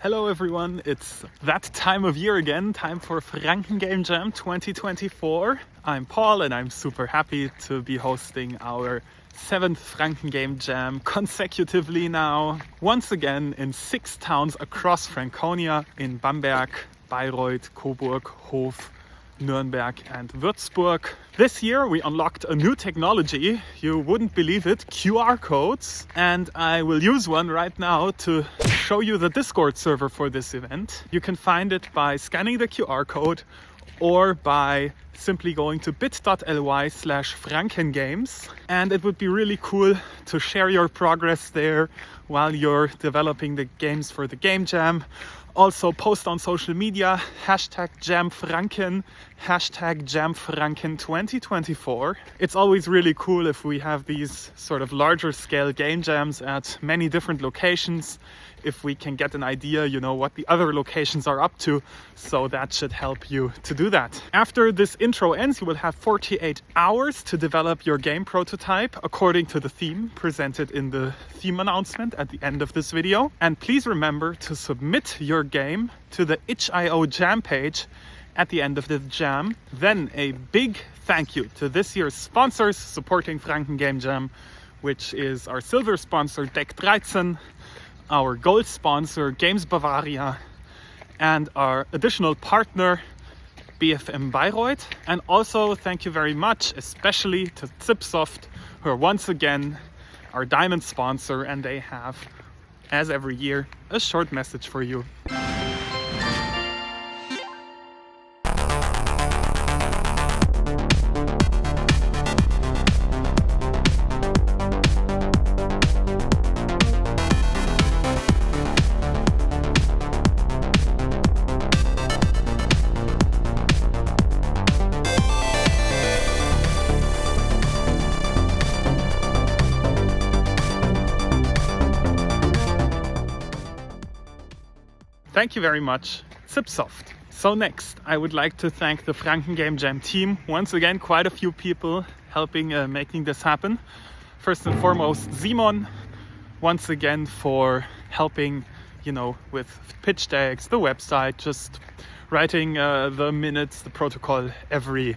Hello everyone, it's that time of year again, time for Franken Game Jam 2024. I'm Paul and I'm super happy to be hosting our 7th Franken Game Jam consecutively now. Once again in 6 towns across Franconia, in Bamberg, Bayreuth, Coburg, Hof, Nuremberg and Würzburg. This year we unlocked a new technology, you wouldn't believe it, QR codes. And I will use one right now to show you the Discord server for this event. You can find it by scanning the QR code or by simply going to bit.ly/frankengames. And it would be really cool to share your progress there while you're developing the games for the Game Jam. Also post on social media, #JamFranken, #JamFranken2024. It's always really cool if we have these sort of larger scale game jams at many different locations, if we can get an idea, what the other locations are up to. So that should help you to do that. After this intro ends, you will have 48 hours to develop your game prototype according to the theme presented in the theme announcement at the end of this video. And please remember to submit your game to the itch.io jam page at the end of the jam. Then a big thank you to this year's sponsors supporting Franken Game Jam, which is our silver sponsor Deck 13, our gold sponsor Games Bavaria, and our additional partner BFM Bayreuth. And also thank you very much especially to Zipsoft, who are once again our diamond sponsor, and they have, as every year, a short message for you. Thank you very much, Zipsoft. So next, I would like to thank the Franken Game Jam team. Once again, quite a few people helping making this happen. First and foremost, Simon, once again for helping, with pitch decks, the website, just writing the minutes, the protocol every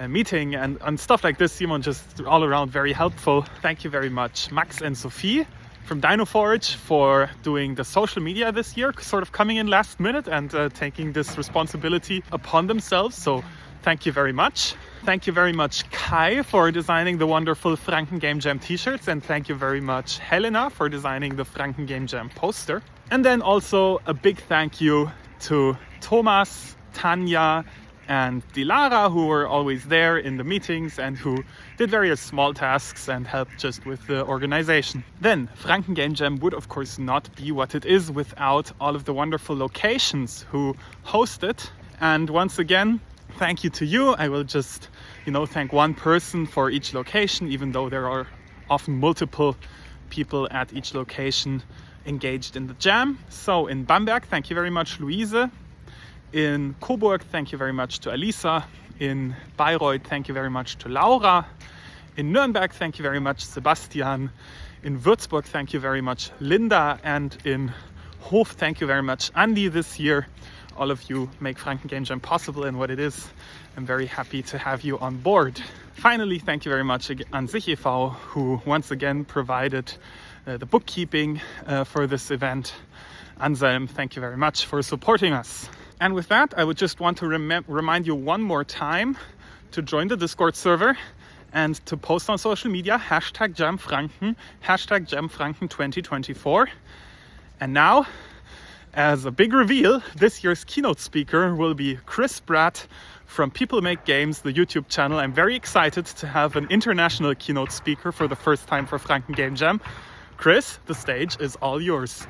meeting and stuff like this. Simon just all around very helpful. Thank you very much, Max and Sophie from DinoForge for doing the social media this year, sort of coming in last minute and taking this responsibility upon themselves. So thank you very much. Thank you very much, Kai, for designing the wonderful Franken Game Jam t-shirts. And thank you very much, Helena, for designing the Franken Game Jam poster. And then also a big thank you to Thomas, Tanya, and Dilara, who were always there in the meetings and who did various small tasks and helped just with the organization. Then Franken Game Jam would of course not be what it is without all of the wonderful locations who host it. And once again, thank you to you. I will just, thank one person for each location, even though there are often multiple people at each location engaged in the jam. So in Bamberg, thank you very much, Luise. In Coburg, thank you very much to Alisa. In Bayreuth, thank you very much to Laura. In Nuremberg, thank you very much, Sebastian. In Würzburg, thank you very much, Linda. And in Hof, thank you very much, Andy, this year. All of you make Franken Game Jam possible and what it is. I'm very happy to have you on board. Finally, thank you very much an sich e.V., who once again provided the bookkeeping for this event. Anselm, thank you very much for supporting us. And with that, I would just want to remind you one more time to join the Discord server and to post on social media, #JamFranken, #JamFranken2024. And now, as a big reveal, this year's keynote speaker will be Chris Bratt from People Make Games, the YouTube channel. I'm very excited to have an international keynote speaker for the first time for Franken Game Jam. Chris, the stage is all yours.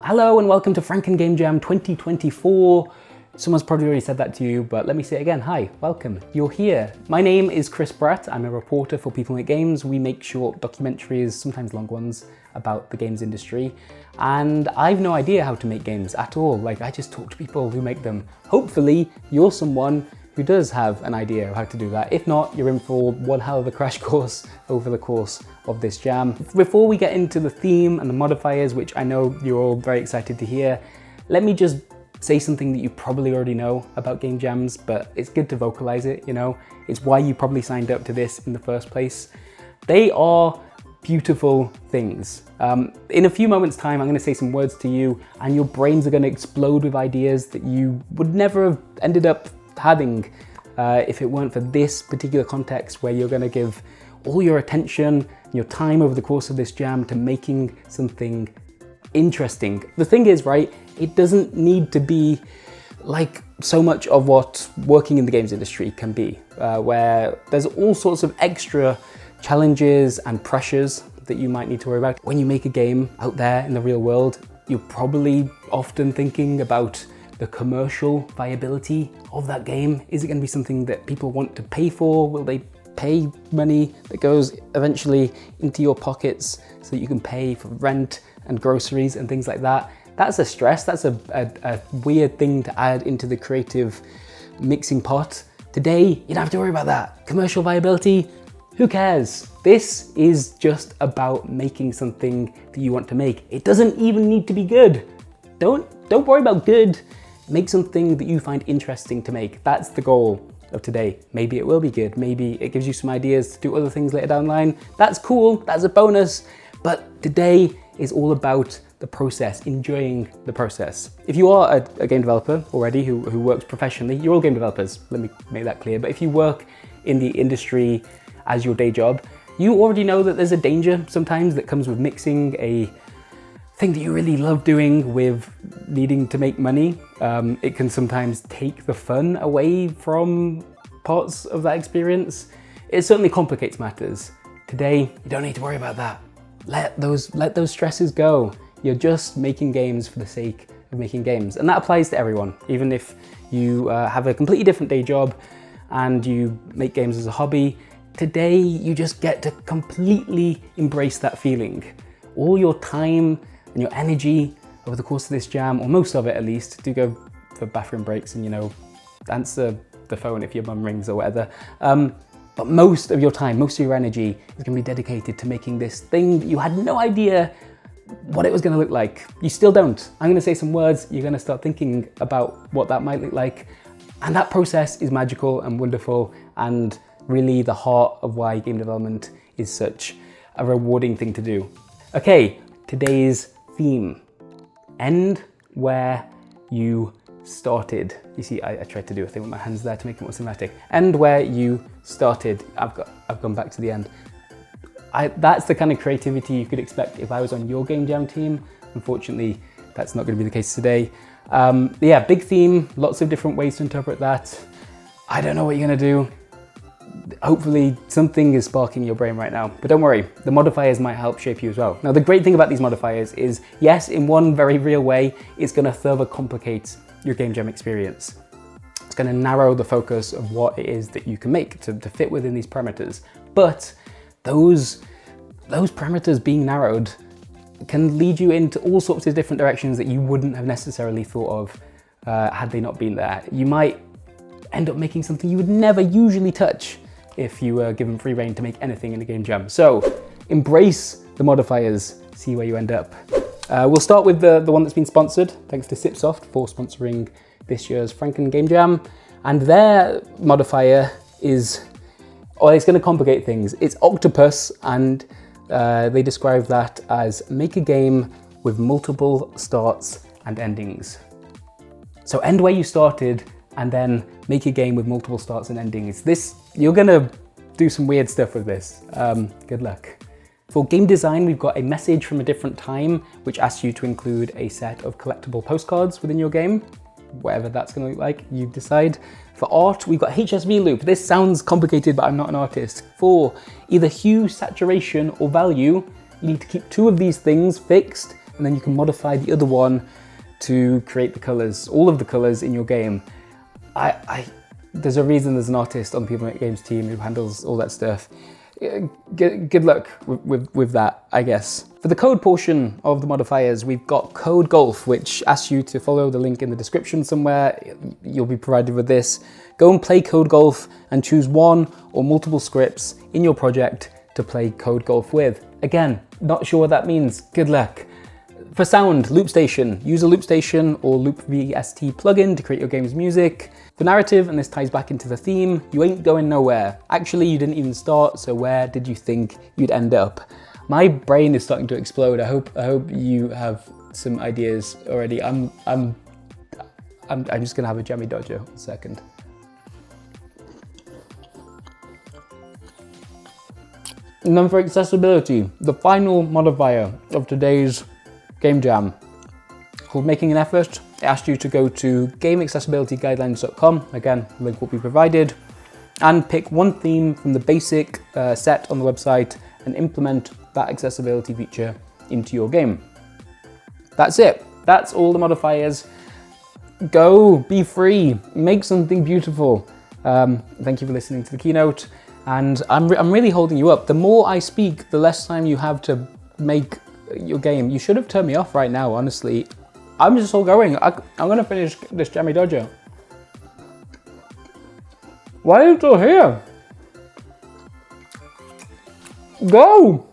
Hello and welcome to Franken Game Jam 2024. Someone's probably already said that to you, but let me say it again. Hi, welcome, you're here. My name is Chris Bratt. I'm a reporter for People Make Games. We make short documentaries, sometimes long ones, about the games industry. And I've no idea how to make games at all. I just talk to people who make them. Hopefully, you're someone who does have an idea of how to do that. If not, you're in for one hell of a crash course over the course of this jam. Before we get into the theme and the modifiers, which I know you're all very excited to hear, let me just say something that you probably already know about game jams, but it's good to vocalize it, you know? It's why you probably signed up to this in the first place. They are beautiful things. In a few moments' time, I'm going to say some words to you and your brains are going to explode with ideas that you would never have ended up having if it weren't for this particular context where you're going to give all your attention, your time over the course of this jam to making something interesting. The thing is, right, it doesn't need to be like so much of what working in the games industry can be, where there's all sorts of extra challenges and pressures that you might need to worry about. When you make a game out there in the real world, you're probably often thinking about the commercial viability of that game. Is it going to be something that people want to pay for? Will they pay money that goes eventually into your pockets so that you can pay for rent and groceries and things like that? That's a stress, that's a weird thing to add into the creative mixing pot. Today, you don't have to worry about that. Commercial viability, who cares? This is just about making something that you want to make. It doesn't even need to be good. Don't worry about good. Make something that you find interesting to make. That's the goal of today. Maybe it will be good. Maybe it gives you some ideas to do other things later down the line. That's cool, that's a bonus. But today is all about the process, enjoying the process. If you are a game developer already who works professionally, you're all game developers, let me make that clear. But if you work in the industry as your day job, you already know that there's a danger sometimes that comes with mixing a thing that you really love doing with needing to make money. It can sometimes take the fun away from parts of that experience. It certainly complicates matters. Today, you don't need to worry about that. Let those stresses go. You're just making games for the sake of making games. And that applies to everyone. Even if you have a completely different day job and you make games as a hobby, today you just get to completely embrace that feeling. All your time and your energy over the course of this jam, or most of it at least, do go for bathroom breaks and, you know, answer the phone if your mum rings or whatever. But most of your time, most of your energy is going to be dedicated to making this thing that you had no idea what it was going to look like. You still don't. I'm going to say some words, you're going to start thinking about what that might look like. And that process is magical and wonderful and really the heart of why game development is such a rewarding thing to do. Okay, today's theme. End where you started. You see, I tried to do a thing with my hands there to make it more cinematic. End where you started. I've gone back to the end. That's the kind of creativity you could expect if I was on your game jam team. Unfortunately, that's not going to be the case today. Yeah, big theme, lots of different ways to interpret that. I don't know what you're going to do. Hopefully something is sparking your brain right now, but don't worry, the modifiers might help shape you as well. Now, the great thing about these modifiers is, yes, in one very real way, it's going to further complicate your game jam experience. It's going to narrow the focus of what it is that you can make to fit within these parameters. But those parameters being narrowed can lead you into all sorts of different directions that you wouldn't have necessarily thought of had they not been there. You might end up making something you would never usually touch if you were given free rein to make anything in a game jam. So embrace the modifiers, see where you end up. We'll start with the one that's been sponsored. Thanks to Sipsoft for sponsoring this year's Franken game jam. And their modifier is, it's going to complicate things. It's Octopus, and they describe that as make a game with multiple starts and endings. So end where you started and then make a game with multiple starts and endings. You're gonna do some weird stuff with this. Good luck. For game design, we've got a message from a different time, which asks you to include a set of collectible postcards within your game. Whatever that's gonna look like, you decide. For art, we've got HSV Loop. This sounds complicated, but I'm not an artist. For either hue, saturation, or value, you need to keep two of these things fixed, and then you can modify the other one to create the colors, all of the colors in your game. There's a reason there's an artist on the People Make Games team who handles all that stuff. good luck with that, I guess. For the code portion of the modifiers, we've got Code Golf, which asks you to follow the link in the description somewhere. You'll be provided with this. Go and play Code Golf and choose one or multiple scripts in your project to play Code Golf with. Again, not sure what that means. Good luck. For sound, Loop Station. Use a Loop Station or Loop VST plugin to create your game's music. For narrative, and this ties back into the theme, you ain't going nowhere. Actually, you didn't even start, so where did you think you'd end up? My brain is starting to explode. I hope you have some ideas already. I'm just gonna have a jammy dodger in a second. And then for accessibility, the final modifier of today's game jam, called Making an Effort. It asked you to go to gameaccessibilityguidelines.com. Again, link will be provided, and pick one theme from the basic set on the website and implement that accessibility feature into your game. That's it. That's all the modifiers. Go, be free, make something beautiful. Thank you for listening to the keynote, and I'm really holding you up. The more I speak, the less time you have to make your game. You should have turned me off right now, honestly. I'm just all going. I'm gonna finish this jammy dodger. Why are you still here? Go!